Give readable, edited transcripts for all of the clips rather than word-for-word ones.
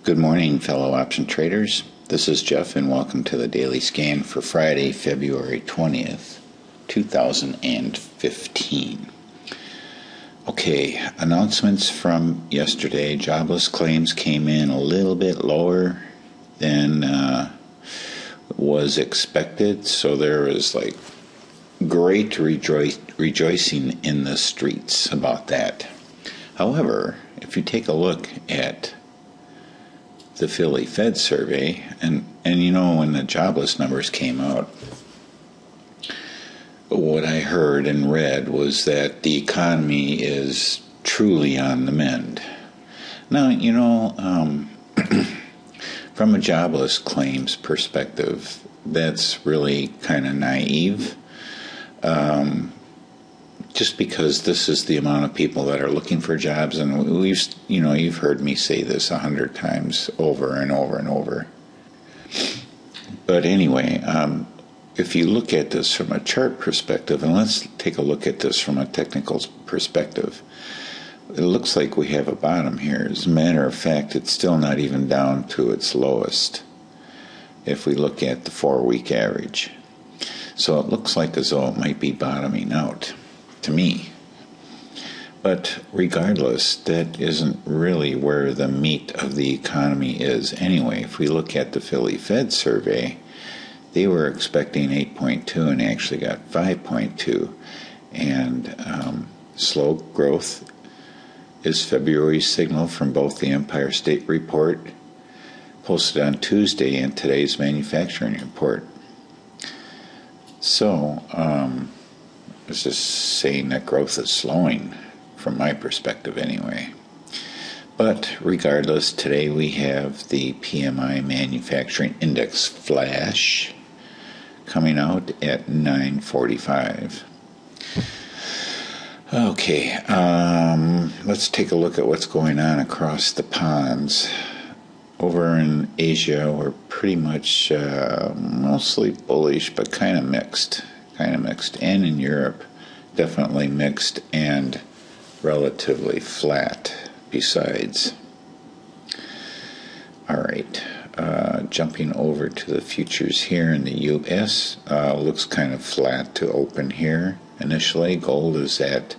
Good morning, fellow option traders. This is Jeff, and welcome to the Daily Scan for Friday, February 20th, 2015. Okay, announcements from yesterday. Jobless claims came in a little bit lower than was expected, so there was great rejoicing in the streets about that. However, if you take a look at the Philly Fed survey, and when the jobless numbers came out, what I heard and read was that the economy is truly on the mend. Now, from a jobless claims perspective, that's really kind of naive. Just because this is the amount of people that are looking for jobs, and you've heard me say this 100 times over and over and over. But anyway, if you look at this from a chart perspective, and let's take a look at this from a technical perspective, it looks like we have a bottom here. As a matter of fact, it's still not even down to its lowest if we look at the 4-week average. So it looks like as though it might be bottoming out to me. But regardless, that isn't really where the meat of the economy is anyway. If we look at the Philly Fed survey, they were expecting 8.2 and actually got 5.2. And slow growth is February's signal from both the Empire State Report posted on Tuesday and today's manufacturing report. So, it's just saying that growth is slowing, from my perspective anyway. But regardless, today we have the PMI Manufacturing Index Flash coming out at 9:45. Okay, let's take a look at what's going on across the ponds. Over in Asia, we're pretty much mostly bullish, but kind of mixed. And in Europe, definitely mixed and relatively flat besides. All right, jumping over to the futures here in the U.S., looks kind of flat to open here initially. Gold is at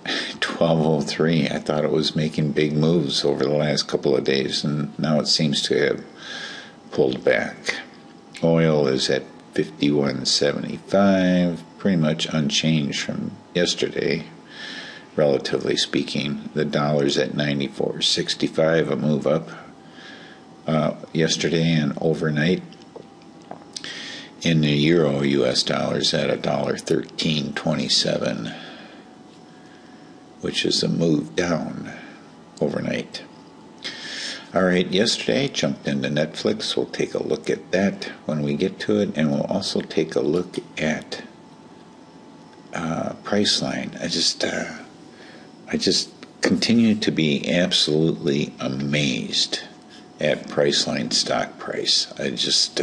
1203. I thought it was making big moves over the last couple of days, and now it seems to have pulled back. Oil is at 51.75, pretty much unchanged from yesterday, relatively speaking. The dollar's at 94.65, a move up yesterday and overnight. In the euro, U.S. dollar's at $1.1327, which is a move down overnight. All right, yesterday jumped into Netflix. We'll take a look at that when we get to it, and we'll also take a look at Priceline. I just continue to be absolutely amazed at Priceline stock price. I just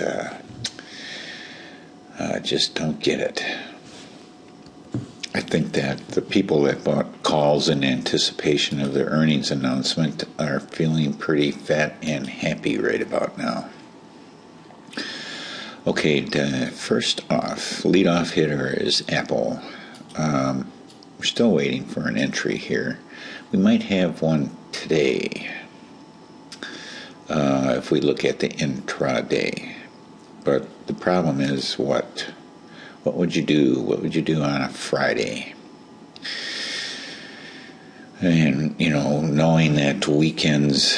don't get it. I think that the people that bought calls in anticipation of their earnings announcement are feeling pretty fat and happy right about now. Okay, first off, lead-off hitter is Apple. We're still waiting for an entry here. We might have one today if we look at the intraday. But the problem is what would you do? What would you do on a Friday? And, knowing that weekends,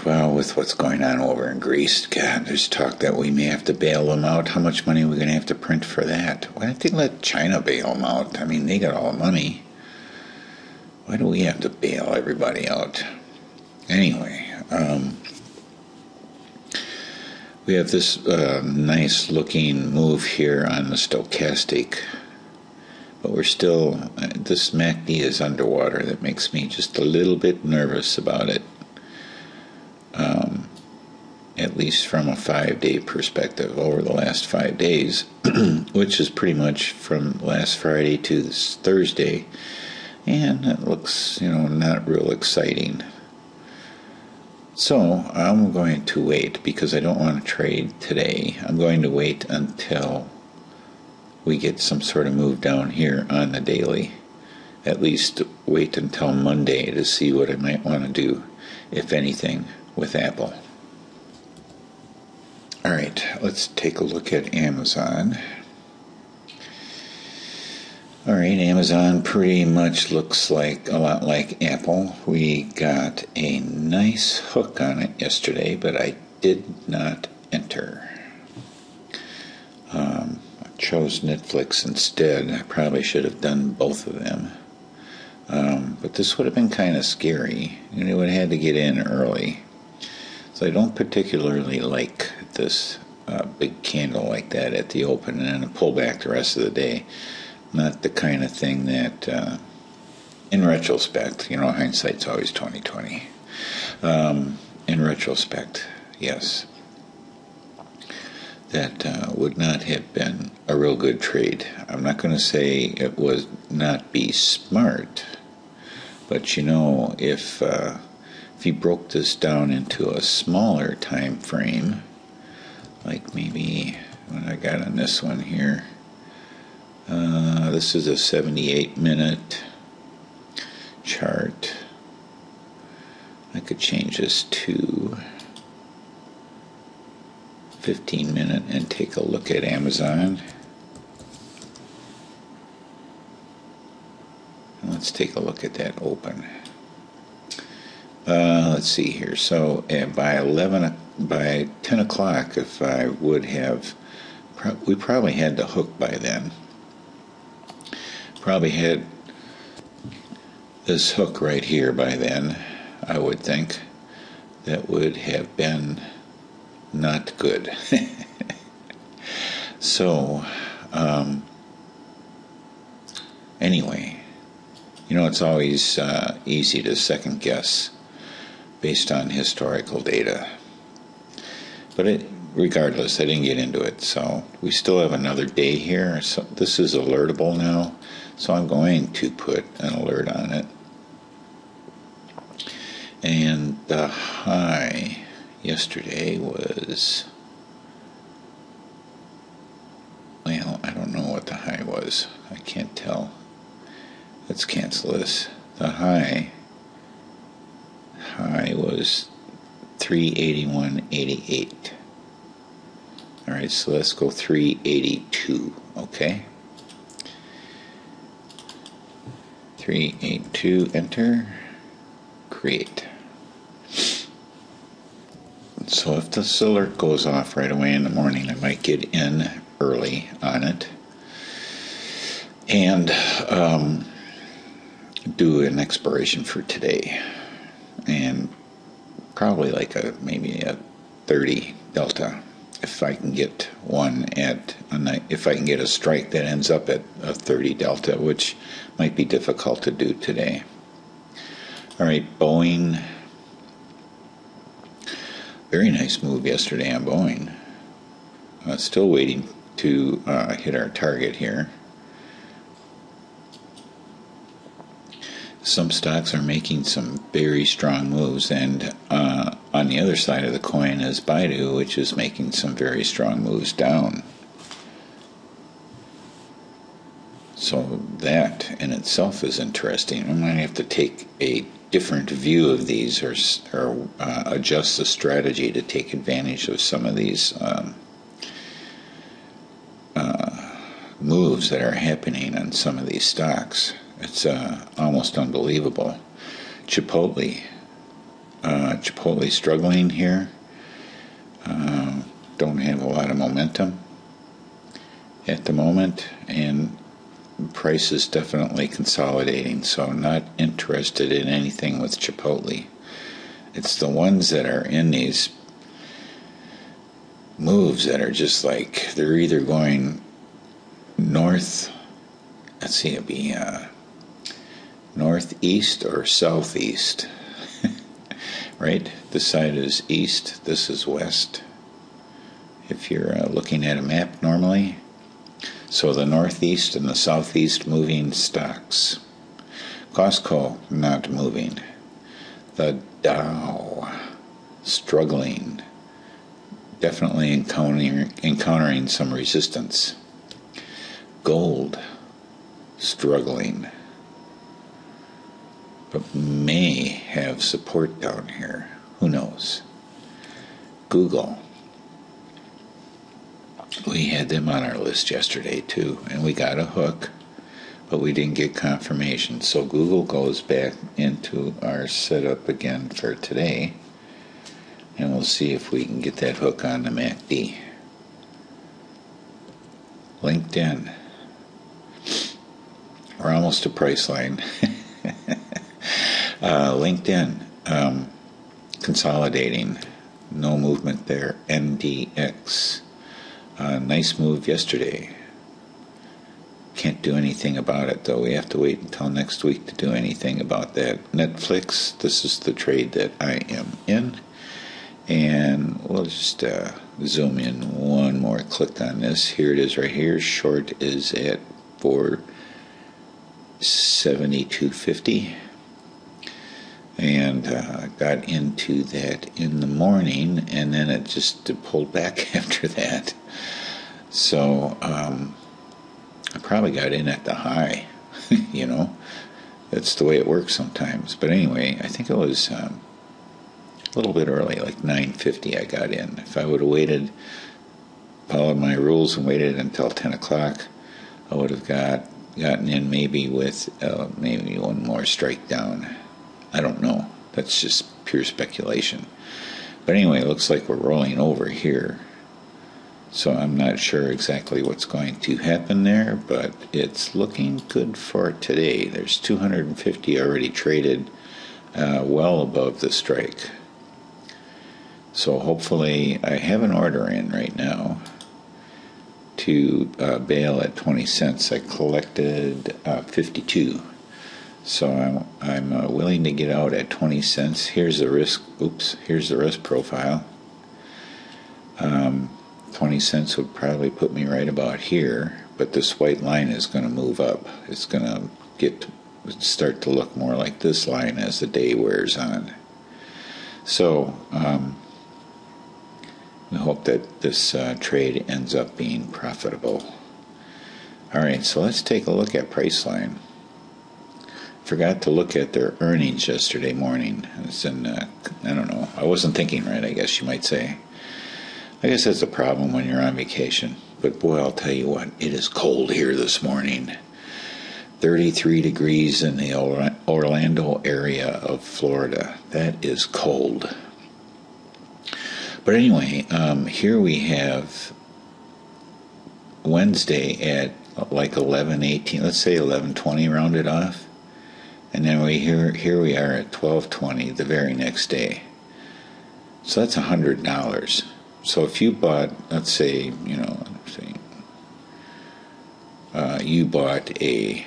well, with what's going on over in Greece, God, there's talk that we may have to bail them out. How much money are we going to have to print for that? Why don't they let China bail them out? I mean, they got all the money. Why do we have to bail everybody out? Anyway, we have this nice looking move here on the stochastic, but we're still, this MACD is underwater. That makes me just a little bit nervous about it, at least from a 5-day perspective over the last 5 days, which is pretty much from last Friday to this Thursday, and it looks, not real exciting. So I'm going to wait because I don't want to trade today. I'm going to wait until we get some sort of move down here on the daily. At least wait until Monday to see what I might want to do, if anything, with Apple. All right, let's take a look at Amazon. All right, Amazon pretty much looks like a lot like Apple. We got a nice hook on it yesterday, but I did not enter. I chose Netflix instead. I probably should have done both of them. But this would have been kind of scary, and it would have had to get in early. So I don't particularly like this big candle like that at the open and then pull back the rest of the day. Not the kind of thing that, in retrospect, hindsight's always 20/20. In retrospect, yes, that would not have been a real good trade. I'm not going to say it would not be smart, but if you broke this down into a smaller time frame, like maybe what I got on this one here, this is a 78-minute chart. I could change this to 15-minute and take a look at Amazon. Let's take a look at that open. Let's see here. So by 10 o'clock, if I would have, we probably had the hook by then. Probably had this hook right here by then, I would think. That would have been not good. So, anyway, it's always easy to second guess based on historical data. But regardless, I didn't get into it. So we still have another day here. So this is alertable now. So I'm going to put an alert on it. And the high yesterday was, well, I don't know what the high was. I can't tell. Let's cancel this. The high was 381.88. All right, so let's go 382. Okay. 382, enter, create. So if this alert goes off right away in the morning, I might get in early on it and do an expiration for today, and probably like maybe a 30 delta if I can get one at a night. If I can get a strike that ends up at a 30 delta, which might be difficult to do today. All right, Boeing. Very nice move yesterday on Boeing. Still waiting to hit our target here. Some stocks are making some very strong moves, and on the other side of the coin is Baidu, which is making some very strong moves down. So that in itself is interesting. I might have to take a different view of these, or adjust the strategy to take advantage of some of these moves that are happening on some of these stocks. It's almost unbelievable. Chipotle struggling here. Don't have a lot of momentum at the moment, and price is definitely consolidating, so I'm not interested in anything with Chipotle. It's the ones that are in these moves that are just like, they're either going north, let's see, it'd be northeast or southeast. Right? This side is east, this is west, if you're looking at a map normally. So the northeast and the southeast moving stocks. Costco not moving. The Dow struggling, definitely encountering some resistance. Gold, struggling, but may have support down here. Who knows? Google, we had them on our list yesterday too, and we got a hook, but we didn't get confirmation. So Google goes back into our setup again for today, and we'll see if we can get that hook on the MACD. LinkedIn, we're almost to Priceline. LinkedIn, consolidating, no movement there. NDX, nice move yesterday. Can't do anything about it though. We have to wait until next week to do anything about that. Netflix, this is the trade that I am in, and we'll just zoom in one more click on this. Here it is right here. Short is at 472.50, and got into that in the morning, and then it just pulled back after that. So I probably got in at the high. You know, that's the way it works sometimes. But anyway, I think it was a little bit early, like 9:50 I got in. If I would have waited, followed my rules and waited until 10 o'clock, I would have gotten in maybe with maybe one more strike down. I don't know. That's just pure speculation. But anyway, it looks like we're rolling over here. So I'm not sure exactly what's going to happen there, but it's looking good for today. There's 250 already traded, well above the strike. So hopefully, I have an order in right now to bail at 20 cents. I collected 52. So I'm willing to get out at 20 cents. Here's the risk. Oops. Here's the risk profile. 20 cents would probably put me right about here, but this white line is going to move up. It's going to start to look more like this line as the day wears on. So we hope that this trade ends up being profitable. All right, so let's take a look at Priceline. Forgot to look at their earnings yesterday morning. It's in, I don't know, I wasn't thinking right, I guess you might say. I guess that's a problem when you're on vacation. But boy, I'll tell you what, it is cold here this morning. 33 degrees in the Orlando area of Florida. That is cold. But anyway, here we have Wednesday at like 11:18, let's say 11:20 rounded off. And then here we are at 12:20 the very next day. So that's $100. So if you bought, let's say, you bought a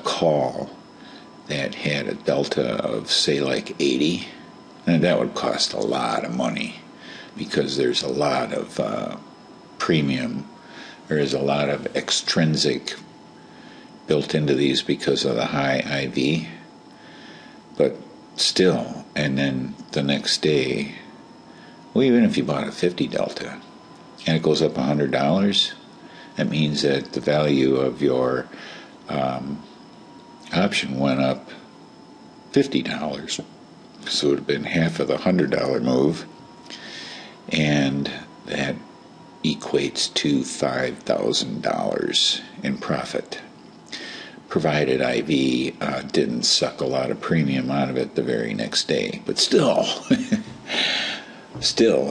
call that had a delta of, say, like 80, and that would cost a lot of money because there's a lot of premium. There is a lot of extrinsic built into these because of the high IV. But still, and then the next day, well, even if you bought a 50 delta and it goes up $100, that means that the value of your option went up $50. So it would have been half of the $100 move, and that equates to $5,000 in profit, provided IV didn't suck a lot of premium out of it the very next day. But still,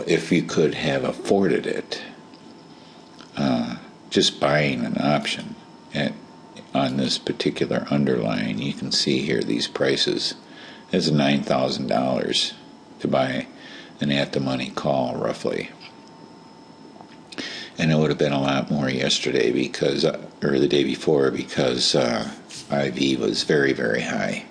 if you could have afforded it, just buying an option on this particular underlying, you can see here these prices. It's $9,000 to buy an at-the-money call, roughly. And it would have been a lot more yesterday because, or the day before, because IV was very, very high.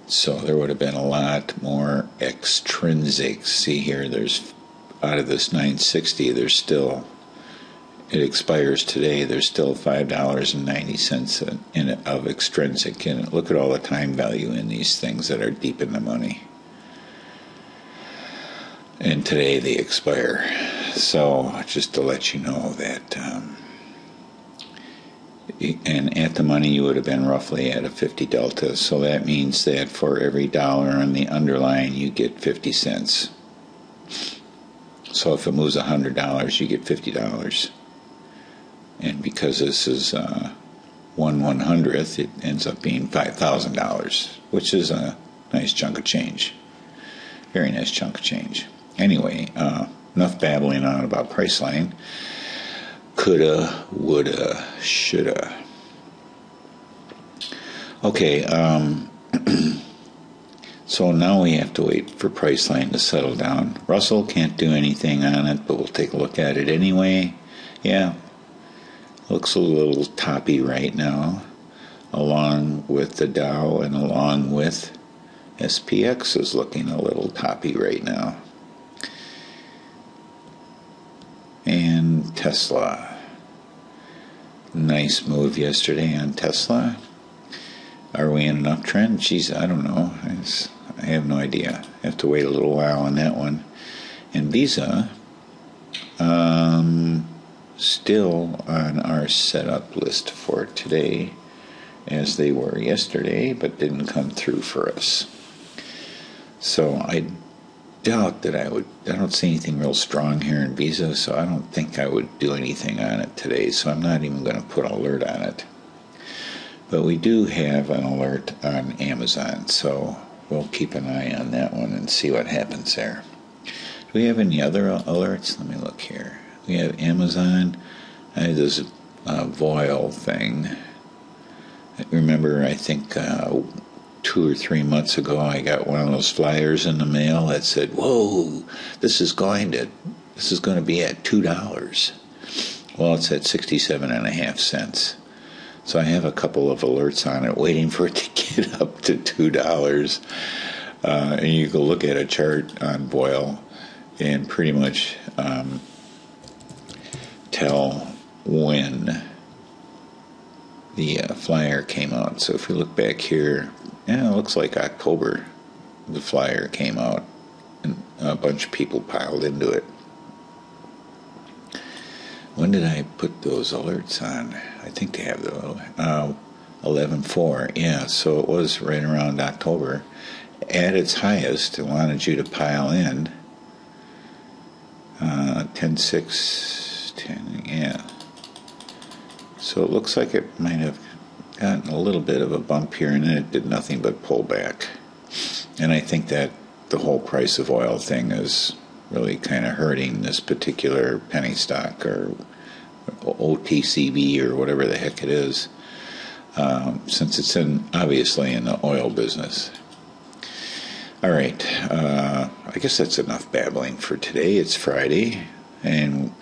So there would have been a lot more extrinsic. See here, there's, out of this 960, there's still, it expires today, there's still $5.90 in it of extrinsic. And look at all the time value in these things that are deep in the money. and today they expire. So just to let you know that, and at the money you would have been roughly at a 50 delta. So that means that for every dollar on the underlying you get 50 cents. So if it moves $100, you get $50. And because this is 1/100th, it ends up being $5,000, which is a nice chunk of change. Very nice chunk of change. Anyway, enough babbling on about Priceline. Coulda, woulda, shoulda. Okay, so now we have to wait for Priceline to settle down. Russell can't do anything on it, but we'll take a look at it anyway. Yeah, looks a little toppy right now, along with the Dow and along with SPX is looking a little toppy right now. And Tesla. Nice move yesterday on Tesla. Are we in an uptrend? Geez, I don't know. I have no idea. I have to wait a little while on that one. And Visa, still on our setup list for today, as they were yesterday, but didn't come through for us. So I doubt that I don't see anything real strong here in Visa, so I don't think I would do anything on it today, so I'm not even going to put an alert on it. But we do have an alert on Amazon, so we'll keep an eye on that one and see what happens there. Do we have any other alerts? Let me look here. We have Amazon. I have this Voil thing. Remember, I think 2 or 3 months ago, I got one of those flyers in the mail that said, "Whoa, this is going to be at $2." Well, it's at 67.5 cents. So I have a couple of alerts on it, waiting for it to get up to $2. And you can look at a chart on Voil and pretty much tell when the flyer came out. So if we look back here, yeah, it looks like October the flyer came out, and a bunch of people piled into it. When did I put those alerts on? I think they have the 11/4. Yeah, so it was right around October. At its highest, it wanted you to pile in 10/6, 10, yeah. So it looks like it might have gotten a little bit of a bump here, and then it did nothing but pull back. And I think that the whole price of oil thing is really kind of hurting this particular penny stock, or OTCB, or whatever the heck it is, since it's obviously in the oil business. All right, I guess that's enough babbling for today. It's Friday, and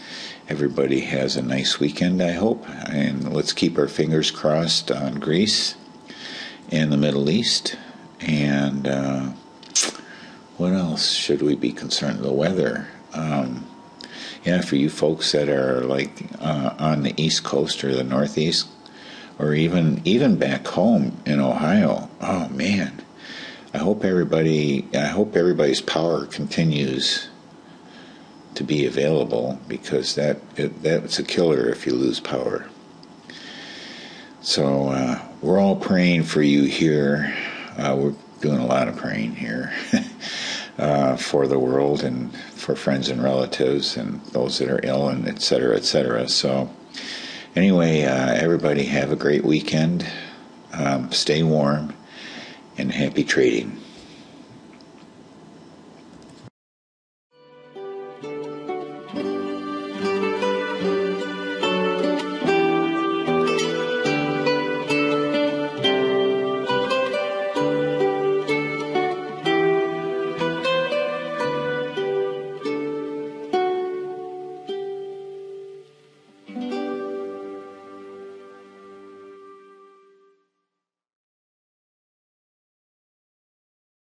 everybody has a nice weekend, I hope. And let's keep our fingers crossed on Greece and the Middle East. And what else should we be concerned? The weather. Yeah, for you folks that are like on the East Coast or the Northeast, or even back home in Ohio. Oh man, I hope everybody's power continues to be available, because that's a killer if you lose power. So we're all praying for you here. We're doing a lot of praying here for the world and for friends and relatives and those that are ill, and et cetera, et cetera. So anyway, everybody have a great weekend. Stay warm and happy trading.